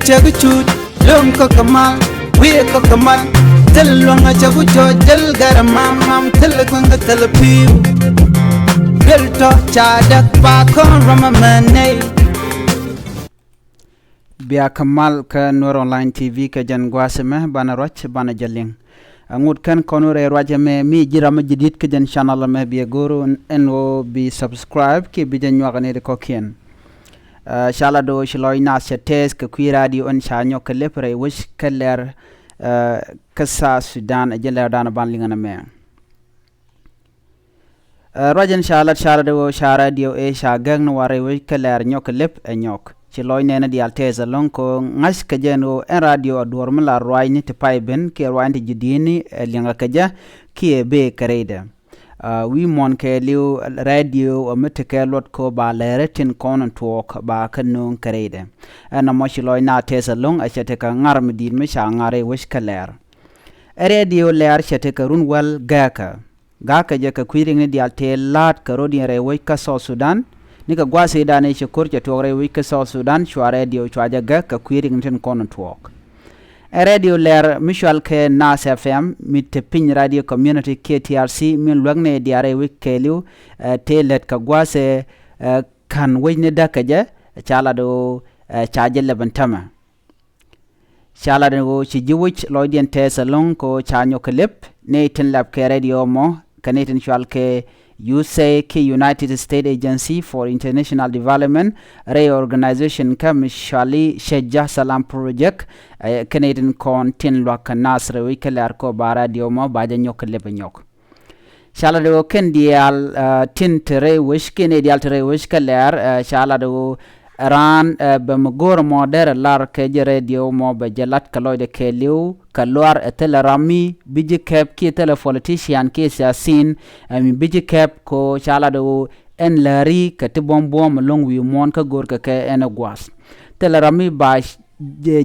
chaguchut lum ko kamal we ko kamal telwanga chagu jojal garamam telkwanga telpiu belto chadak pa kon ramamane biya kamal ka Noor Online TV ka jan gwaseme bana roch bana jaling angut kan konore rajame mi jirama jidit ka jan channel me biya goro enwo bi subscribe ki bi jan nyogane ko kien shala do shloy na setes ka kwi radio on chanyo ka lepre wish kaler kasa Sudan ajela dana ban lingana me rajan shala do shara dio e shagang no ware wish kaler nyok lep nyok shloy nena di alteza lonko ngas ka jeno en radio ador mala roy ni te payben ke roy ndi jidini linga kaja ki be kareda we mon ke liu radio ameteke lot ko ba leretin konon talk ba kanun karede ana moshloy na tesa long a chete ka ngar medin me sha ngare wish kaler radio ler chete ka runwal gaka je ka kwiring ni dialte lat ka rodin re we ka so Sudan ni ka gwase dane che korje tore we ka so Sudan shwa radio chwaja ga ka kwiring tin konon talk radio ler mishal ke Nas FM mit pin radio community KTRC min lwagne diare wikeliu telet ka gwase kan wejne dakaje chala do chaje lebantama chala do ci jiwich loydien tesalon ko chanyo klip ne tin lab ke radio mo kanetin shal ke USAID United States Agency for International Development Reorganization Kamishali Shejah Salam Project Canadian Contin Lwaka Nasre Wikelar ko bara diomo baja nyok lebenyok shala do kendial tin tere wish kenedial tere wish kaler shala do ran bemgor moder lar ke radio mo be jalat kaloide keliu kalwar etelarami biji kep ki tele politician ke siasin mi biji kep ko chala do en lari katibom long wi mon ka gor ka en gwas telarami ba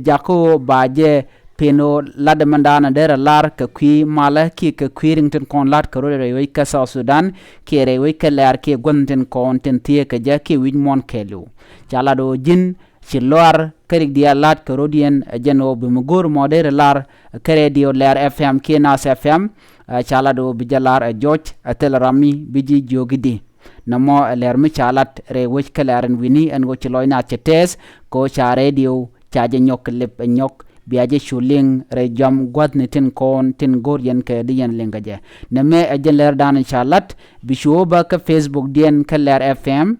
jako ba je peno la demandana der lar ka kwi mala ki ka kwirington kon lat ka rore we ka South Sudan ki re we ka lar ki gonten kon ten tie ka ja ki wi mon kelu chala do jin ci lor karik dia lat ka rodien jeno be mugor modere lar kare dio lar FM ki Nas FM chala do bi jalar George atel rami biji jogidi namo ler mi chalat re wich kalaren wini en go ci loyna chetes ko cha radio chaje nyok lep nyok biaje shuling re jam gwadne tin kon tin gorien ke dian lengaje name ajeler dan chalat bi shoba ka Facebook dien kaler FM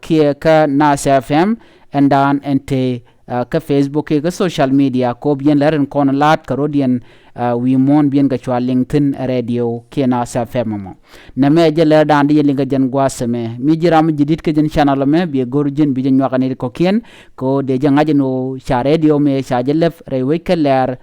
ki ka Nas FM endan ente ka Facebook ka social media ko bien leren kon lat ka rodien wi mon bien ga chwa LinkedIn radio ki Nas FM mo na me jeler dan di linga jen gwaseme mi jiram jidit ke jen channel me bi gorjin bi jen wakani ko kien ko de jangaje no cha radio me cha jelef re we keler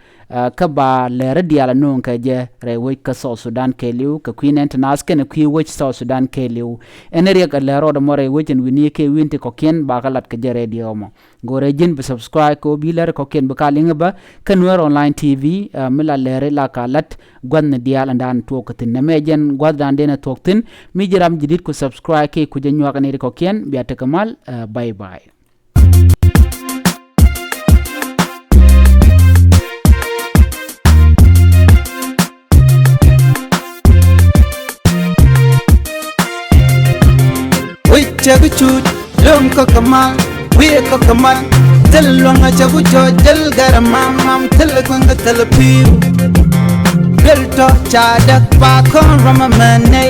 ka ba le diala non ka je re we ka so Sudan keliu ka Queen International ken ki we so Sudan keliu enere ka le ro do more we jen wini ke winti ko kien ba galat ka je radio mo gore jin bi subscribe ko bi le ko kien ba ka linga ba kan Noor Online TV mila lere la kalat gwan diala ndan to ko tin me jen gwadan dena toktin mi jiram jidit ko subscribe ke ku jen wakani ko kien bi atakamal bye bye chaguchut lum ko kamal we ko kamal telwanga chagu jojal garamam telkwanga telpiu belto chadak pa kon ramamane